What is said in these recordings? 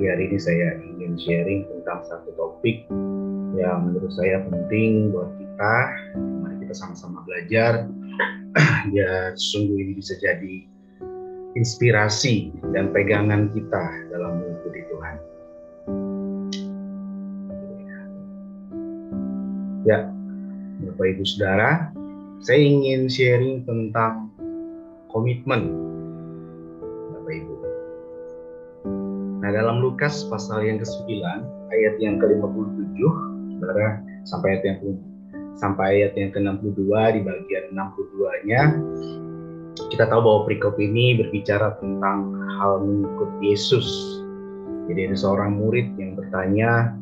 Pagi hari ini saya ingin sharing tentang satu topik yang menurut saya penting buat kita. Mari kita sama-sama belajar. Ya, sungguh ini bisa jadi inspirasi dan pegangan kita dalam mengikuti Tuhan. Ya, Bapak Ibu Saudara, saya ingin sharing tentang komitmen, Bapak Ibu. Nah, dalam Lukas pasal yang ke-9, ayat yang ke-57, Saudara, sampai ayat yang ke-62, di bagian 62-nya, kita tahu bahwa perikop ini berbicara tentang hal mengikut Yesus. Jadi ada seorang murid yang bertanya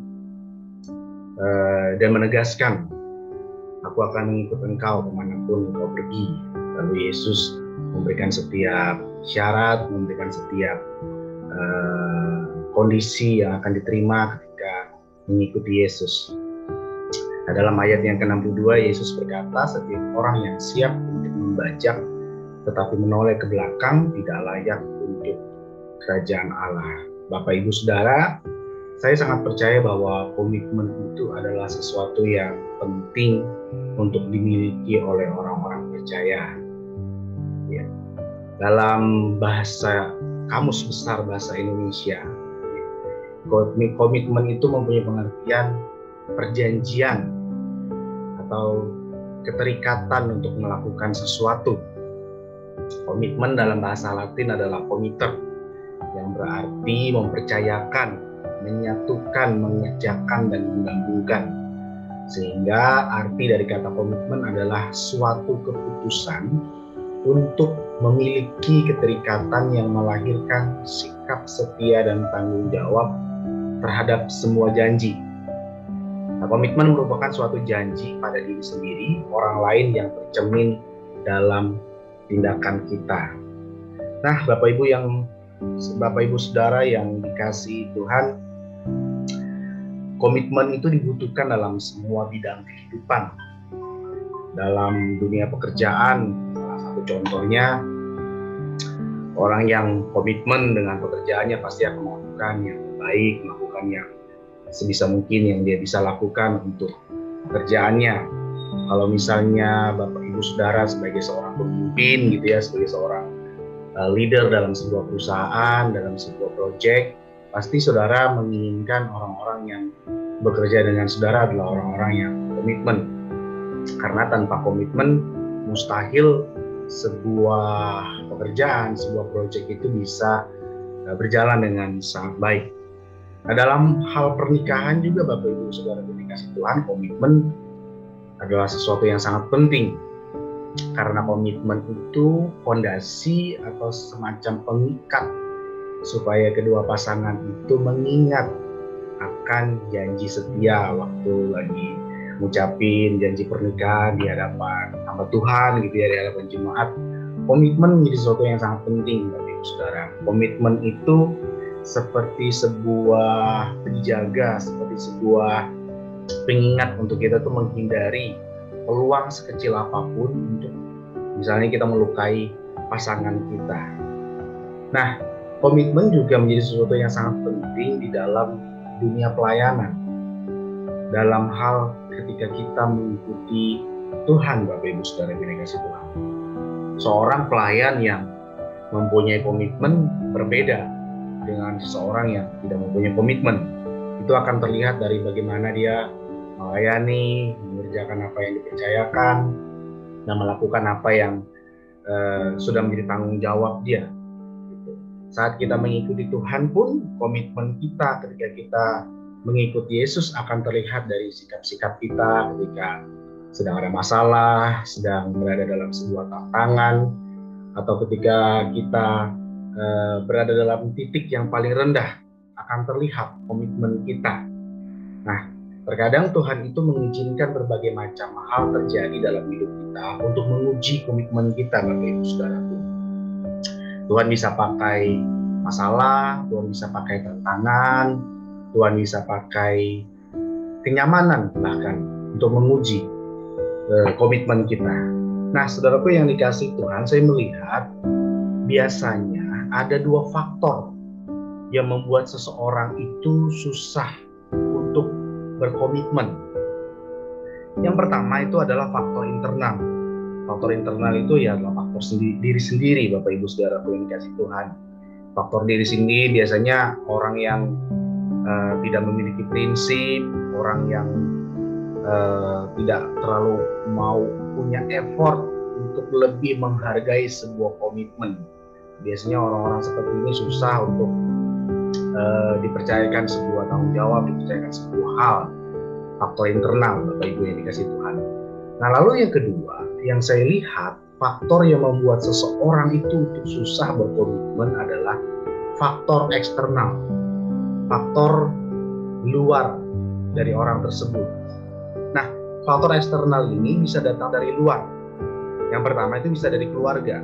dan menegaskan, "Aku akan mengikut engkau kemanapun engkau pergi." Lalu Yesus memberikan setiap syarat, memberikan setiap kondisi yang akan diterima ketika mengikuti Yesus. Nah, dalam ayat yang ke-62, Yesus berkata, "Setiap orang yang siap untuk membajak tetapi menoleh ke belakang tidak layak untuk kerajaan Allah." Bapak Ibu Saudara, saya sangat percaya bahwa komitmen itu adalah sesuatu yang penting untuk dimiliki oleh orang-orang percaya. Ya. Dalam bahasa Kamus Besar Bahasa Indonesia, komitmen itu mempunyai pengertian perjanjian atau keterikatan untuk melakukan sesuatu. Komitmen dalam bahasa Latin adalah comiter, yang berarti mempercayakan, menyatukan, mengerjakan, dan menggabungkan. Sehingga arti dari kata komitmen adalah suatu keputusan untuk memiliki keterikatan yang melahirkan sikap setia dan tanggung jawab terhadap semua janji. Nah, komitmen merupakan suatu janji pada diri sendiri, orang lain yang tercermin dalam tindakan kita. Nah, Bapak Ibu Saudara yang dikasihi Tuhan, komitmen itu dibutuhkan dalam semua bidang kehidupan. Dalam dunia pekerjaan, salah satu contohnya, orang yang komitmen dengan pekerjaannya pasti akan melakukan yang terbaik, melakukan yang sebisa mungkin yang dia bisa lakukan untuk pekerjaannya. Kalau misalnya Bapak Ibu Saudara sebagai seorang pemimpin gitu ya, sebagai seorang leader dalam sebuah perusahaan, dalam sebuah proyek, pasti Saudara menginginkan orang-orang yang bekerja dengan Saudara adalah orang-orang yang komitmen. Karena tanpa komitmen mustahil sebuah pekerjaan, sebuah proyek itu bisa berjalan dengan sangat baik. Nah, dalam hal pernikahan juga Bapak Ibu Saudara dikasih Tuhan, komitmen adalah sesuatu yang sangat penting. Karena komitmen itu fondasi atau semacam pengikat supaya kedua pasangan itu mengingat akan janji setia waktu lagi ngucapin janji pernikahan di hadapan hamba Tuhan gitu ya, di hadapan jemaat. Komitmen menjadi sesuatu yang sangat penting Bapak Ibu Saudara. Komitmen itu seperti sebuah penjaga, seperti sebuah pengingat untuk kita tuh menghindari peluang sekecil apapun untuk misalnya kita melukai pasangan kita. Nah, komitmen juga menjadi sesuatu yang sangat penting di dalam dunia pelayanan. Dalam hal ketika kita mengikuti Tuhan, Bapak Ibu Saudara yang dikasihi Tuhan. Seorang pelayan yang mempunyai komitmen berbeda dengan seseorang yang tidak mempunyai komitmen. Itu akan terlihat dari bagaimana dia melayani, mengerjakan apa yang dipercayakan, dan melakukan apa yang sudah menjadi tanggung jawab dia. Saat kita mengikuti Tuhan pun, komitmen kita ketika kita mengikuti Yesus akan terlihat dari sikap-sikap kita ketika sedang ada masalah, sedang berada dalam sebuah tantangan, atau ketika kita berada dalam titik yang paling rendah, akan terlihat komitmen kita. Nah, terkadang Tuhan itu mengizinkan berbagai macam hal terjadi dalam hidup kita untuk menguji komitmen kita, Bapak Ibu Saudara. Tuhan bisa pakai masalah, Tuhan bisa pakai tantangan, Tuhan bisa pakai kenyamanan bahkan untuk menguji komitmen kita. Nah, saudaraku yang dikasihi Tuhan, saya melihat biasanya ada dua faktor yang membuat seseorang itu susah untuk berkomitmen. Yang pertama itu adalah faktor internal. Faktor internal itu ya adalah faktor diri sendiri, Bapak Ibu Saudara yang dikasih Tuhan. Faktor diri sendiri biasanya orang yang tidak memiliki prinsip, orang yang tidak terlalu mau punya effort untuk lebih menghargai sebuah komitmen. Biasanya orang-orang seperti ini susah untuk dipercayakan sebuah tanggung jawab, dipercayakan sebuah hal. Faktor internal, Bapak Ibu yang dikasih Tuhan. Nah, lalu yang kedua, yang saya lihat faktor yang membuat seseorang itu untuk susah berkomitmen adalah faktor eksternal, faktor luar dari orang tersebut. Nah, faktor eksternal ini bisa datang dari luar. Yang pertama itu bisa dari keluarga.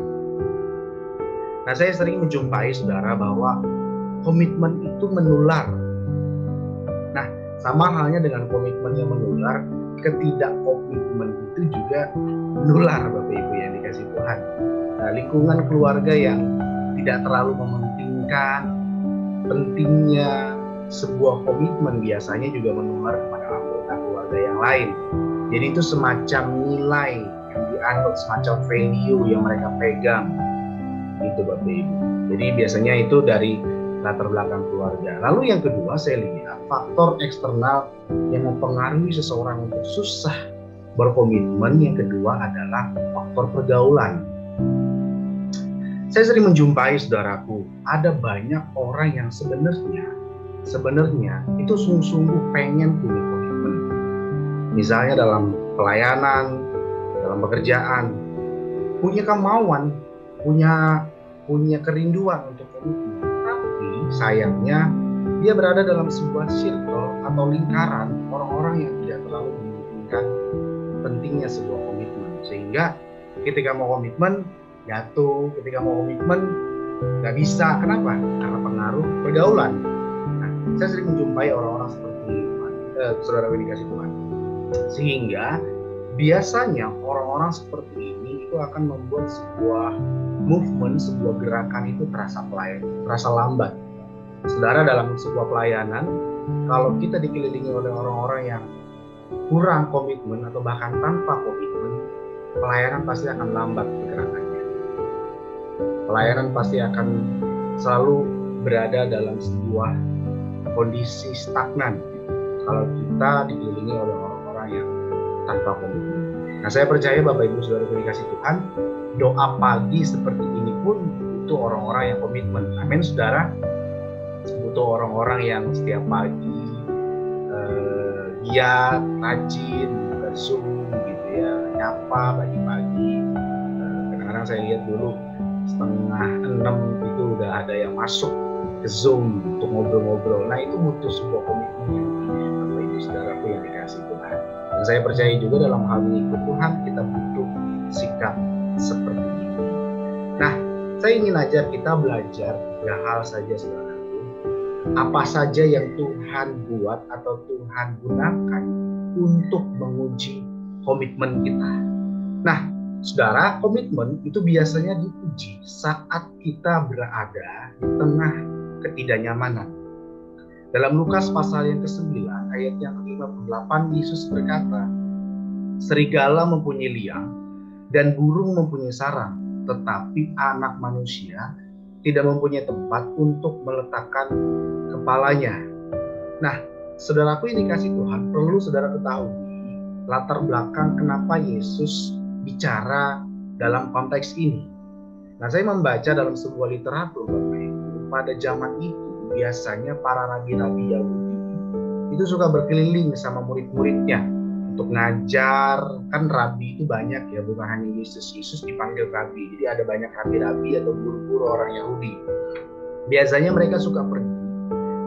Nah, saya sering menjumpai saudara bahwa komitmen itu menular. Nah, sama halnya dengan komitmen yang menular, ketidakkomitmen itu juga menular, Bapak Ibu yang dikasih Tuhan. Nah, lingkungan keluarga yang tidak terlalu mementingkan pentingnya sebuah komitmen biasanya juga menular kepada anggota keluarga yang lain. Jadi itu semacam nilai yang dianut, semacam value yang mereka pegang, gitu Bapak Ibu. Jadi biasanya itu dari latar belakang keluarga. Lalu yang kedua saya lihat faktor eksternal yang mempengaruhi seseorang untuk susah berkomitmen. Yang kedua adalah faktor pergaulan. Saya sering menjumpai saudaraku, ada banyak orang yang sebenarnya itu sungguh-sungguh pengen punya komitmen. Misalnya dalam pelayanan, dalam pekerjaan, punya kemauan, punya kerinduan untuk komitmen. Tapi sayangnya dia berada dalam sebuah circle atau lingkaran orang-orang yang tidak terlalu mementingkan pentingnya sebuah komitmen. Sehingga ketika mau komitmen jatuh, ketika mau komitmen nggak bisa. Kenapa? Karena pengaruh pergaulan. Nah, saya sering menjumpai orang-orang seperti saudara yang dikasih Tuhan. Sehingga biasanya orang-orang seperti ini itu akan membuat sebuah movement, sebuah gerakan itu terasa lambat. Saudara, dalam sebuah pelayanan, kalau kita dikelilingi oleh orang-orang yang kurang komitmen atau bahkan tanpa komitmen, pelayanan pasti akan lambat pergerakannya. Pelayanan pasti akan selalu berada dalam sebuah kondisi stagnan kalau kita dikelilingi oleh orang-orang yang tanpa komitmen. Nah, saya percaya Bapak Ibu Saudara dikasih Tuhan, doa pagi seperti ini pun butuh orang-orang yang komitmen. Amin, saudara. Butuh orang-orang yang setiap pagi giat, rajin, buka Zoom gitu ya, nyapa pagi-pagi. Kadang-kadang saya lihat dulu 5:30 itu udah ada yang masuk ke Zoom untuk ngobrol-ngobrol. Nah, itu butuh sebuah komitmen yang tinggi, Bapak Ibu Saudaraku yang dikasih Tuhan. Dan saya percaya juga dalam hal mengikut Tuhan kita butuh sikap seperti ini. Nah, saya ingin ajar kita belajar 3 hal saja saudaraku. Apa saja yang Tuhan buat atau Tuhan gunakan untuk menguji komitmen kita. Nah, saudara, komitmen itu biasanya diuji saat kita berada di tengah ketidaknyamanan. Dalam Lukas pasal yang ke-9 ayat yang ke-58, Yesus berkata, "Serigala mempunyai liang dan burung mempunyai sarang, tetapi anak manusia tidak mempunyai tempat untuk meletakkan kepalanya." Nah, saudaraku yang dikasih Tuhan, perlu saudara ketahui latar belakang kenapa Yesus bicara dalam konteks ini. Nah, saya membaca dalam sebuah literatur, Bapak Ibu, pada zaman itu biasanya para rabi-rabi Yahudi itu suka berkeliling sama murid-muridnya untuk ngajar. Kan rabi itu banyak ya, bukan hanya Yesus. Yesus dipanggil rabi, jadi ada banyak rabi-rabi atau guru-guru orang Yahudi. Biasanya mereka suka pergi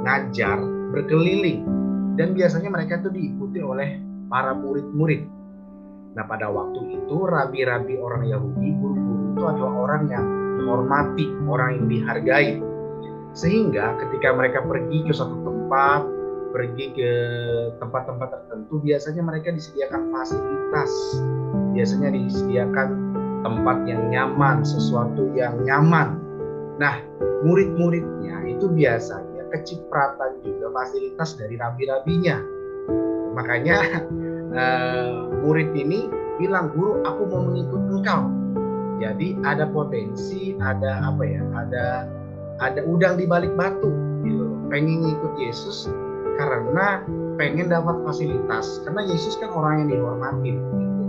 ngajar, berkeliling, dan biasanya mereka itu diikuti oleh para murid-murid. Nah, pada waktu itu rabi-rabi orang Yahudi, guru-guru itu adalah orang yang dihormati, orang yang dihargai. Sehingga ketika mereka pergi ke suatu tempat, pergi ke tempat-tempat tertentu, biasanya mereka disediakan fasilitas, biasanya disediakan tempat yang nyaman, sesuatu yang nyaman. Nah, murid-muridnya itu biasanya kecipratan juga fasilitas dari rabi-rabinya. Makanya murid ini bilang, "Guru, aku mau mengikut engkau." Jadi ada potensi, ada udang di balik batu gitu. Pengen ngikut Yesus karena pengen dapat fasilitas, karena Yesus kan orang yang dihormatin gitu.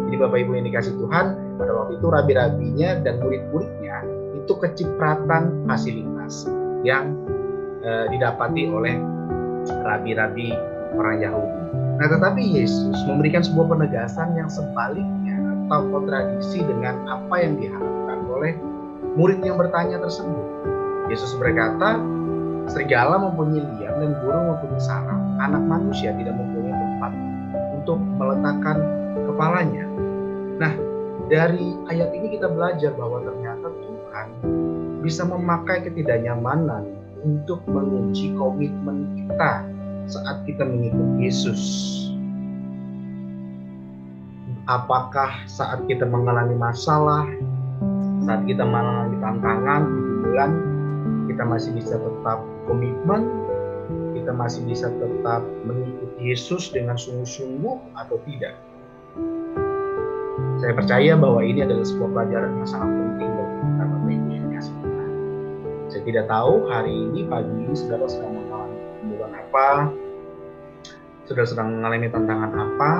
Jadi Bapak Ibu yang dikasih Tuhan, pada waktu itu rabi-rabinya dan murid-muridnya itu kecipratan fasilitas yang didapati oleh rabi-rabi orang Yahudi. Nah, tetapi Yesus memberikan sebuah penegasan yang sebaliknya atau kontradiksi dengan apa yang diharapkan oleh murid yang bertanya tersebut. Yesus berkata, "Serigala mempunyai liang dan burung mempunyai sarang, anak manusia tidak mempunyai tempat untuk meletakkan kepalanya." Nah, dari ayat ini kita belajar bahwa ternyata Tuhan bisa memakai ketidaknyamanan untuk menguji komitmen kita saat kita mengikut Yesus. Apakah saat kita mengalami masalah, saat kita mengalami tantangan, pergumulan, kita masih bisa tetap komitmen, kita masih bisa tetap mengikuti Yesus dengan sungguh-sungguh atau tidak? Saya percaya bahwa ini adalah sebuah pelajaran yang sangat penting bagi kita, Bapak Ibu yang dikasihi Tuhan. Saya tidak tahu hari ini, pagi ini, saudara sedang mengalami pergumulan apa, saudara sedang mengalami tantangan apa,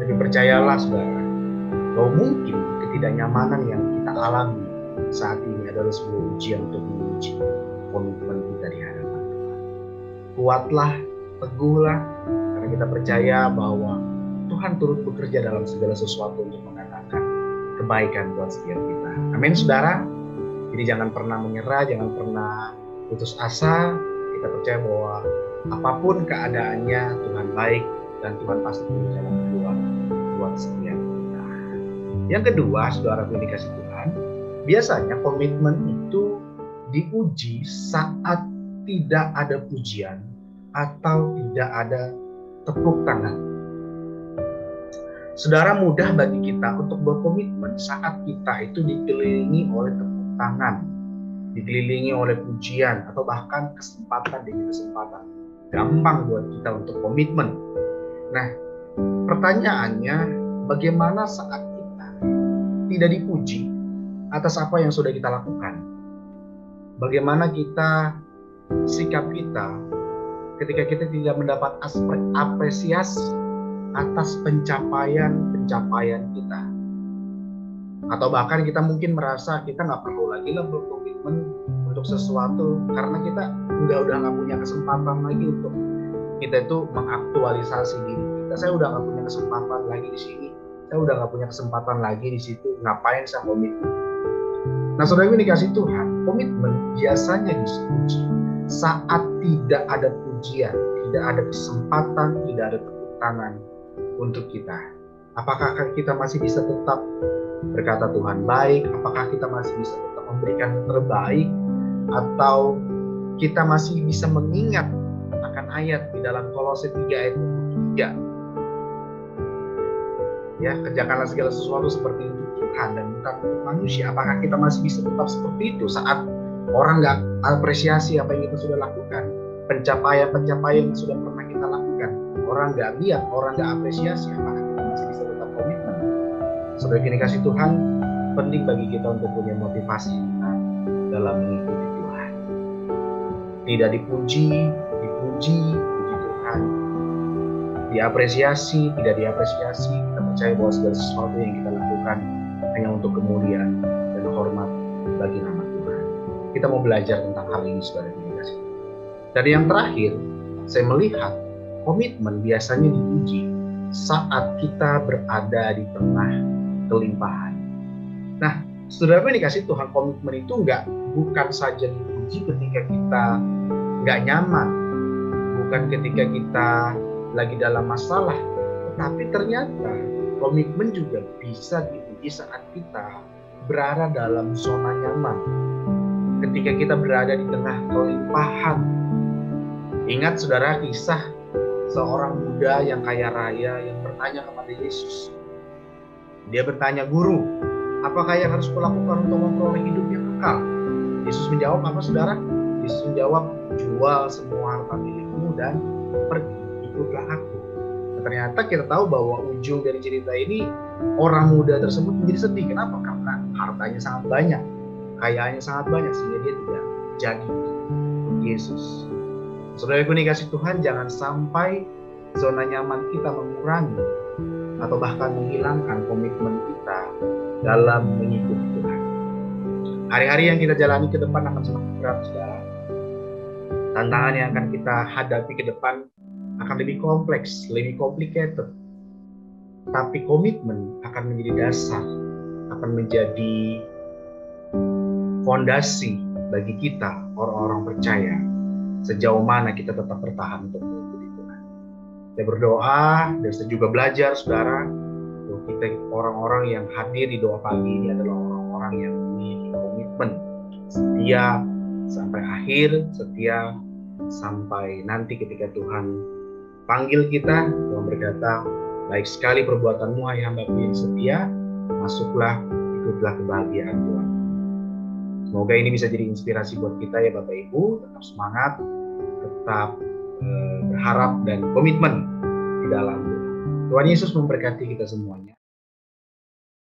tapi percayalah saudara, bahwa mungkin ketidaknyamanan yang kita alami saat ini adalah sebuah ujian untuk menguji komitmen kita di hadapan Tuhan. Kuatlah, teguhlah, karena kita percaya bahwa Tuhan turut bekerja dalam segala sesuatu untuk mengatakan kebaikan buat setiap kita. Amin, saudara. Jadi jangan pernah menyerah, jangan pernah putus asa. Kita percaya bahwa apapun keadaannya, Tuhan baik dan Tuhan pasti punya jalan keluar buat setiap kita. Yang kedua, saudara yang dikasih Tuhan, biasanya komitmen itu diuji saat tidak ada pujian atau tidak ada tepuk tangan. Saudara, mudah bagi kita untuk berkomitmen saat kita itu dikelilingi oleh tepuk tangan, dikelilingi oleh pujian, atau bahkan kesempatan demi kesempatan. Gampang buat kita untuk komitmen. Nah, pertanyaannya, bagaimana saat kita tidak dipuji atas apa yang sudah kita lakukan? Bagaimana sikap kita ketika kita tidak mendapat apresiasi atas pencapaian kita? Atau bahkan kita mungkin merasa kita nggak perlu lagi lah berkomitmen untuk sesuatu karena kita udah nggak punya kesempatan lagi untuk kita itu mengaktualisasi diri kita. Saya udah nggak punya kesempatan lagi di sini, saya udah nggak punya kesempatan lagi di situ, ngapain saya komitmen? Nah, saudara ini dikasih Tuhan, komitmen biasanya diuji saat tidak ada pujian, tidak ada kesempatan, tidak ada tepuk tangan untuk kita. Apakah kita masih bisa tetap berkata Tuhan baik? Apakah kita masih bisa tetap memberikan yang terbaik? Atau kita masih bisa mengingat akan ayat di dalam Kolose 3 ayat 23? Ya, kerjakanlah segala sesuatu seperti untuk Tuhan dan bukan untuk manusia. Apakah kita masih bisa tetap seperti itu saat orang nggak apresiasi apa yang kita sudah lakukan? Pencapaian yang sudah pernah kita lakukan, orang nggak lihat, orang nggak apresiasi. Apakah kita masih bisa tetap komitmen? Sebagai ini kasih Tuhan, penting bagi kita untuk punya motivasi kita dalam mengikuti Tuhan. Tidak dipuji Tuhan. Diapresiasi, tidak diapresiasi, kita percaya bahwa segala sesuatu yang kita lakukan hanya untuk kemuliaan dan hormat bagi nama Tuhan. Kita mau belajar tentang hal ini, saudara yang dikasihi. Dan yang terakhir, saya melihat komitmen biasanya diuji saat kita berada di tengah kelimpahan. Nah, saudara yang dikasihi Tuhan, komitmen itu bukan saja diuji ketika kita nggak nyaman, bukan ketika kita lagi dalam masalah, tetapi ternyata komitmen juga bisa diuji saat kita berada dalam zona nyaman, ketika kita berada di tengah kelimpahan. Ingat saudara kisah seorang muda yang kaya raya yang bertanya kepada Yesus. Dia bertanya, "Guru, apakah yang harus kulakukan untuk memperoleh hidup yang kekal?" Yesus menjawab apa saudara? Yesus menjawab, jual semua harta milikmu dan pergi, ikutlah aku. Dan ternyata kita tahu bahwa ujung dari cerita ini, orang muda tersebut menjadi sedih. Kenapa? Karena hartanya sangat banyak, kekayaannya sangat banyak, sehingga dia tidak jadi untuk Yesus. Saudaraku yang dikasihi Tuhan, jangan sampai zona nyaman kita mengurangi atau bahkan menghilangkan komitmen kita dalam mengikuti Tuhan. Hari-hari yang kita jalani ke depan akan semakin berat, saudara. Tantangan yang akan kita hadapi ke depan akan lebih kompleks, lebih complicated. Tapi komitmen akan menjadi dasar, akan menjadi fondasi bagi kita, orang-orang percaya, sejauh mana kita tetap bertahan untuk mengikuti Tuhan. Saya berdoa dan saya juga belajar, saudara, bahwa kita orang-orang yang hadir di doa pagi ini adalah orang-orang yang memiliki komitmen, setia sampai akhir, setia sampai nanti ketika Tuhan panggil kita. Tuhan berkata, baik sekali perbuatanmu hai hamba-Ku yang setia, masuklah, ikutlah kebahagiaan Tuhan. Semoga ini bisa jadi inspirasi buat kita ya Bapak Ibu, tetap semangat, tetap berharap dan komitmen di dalam Tuhan. Tuhan Yesus memberkati kita semuanya.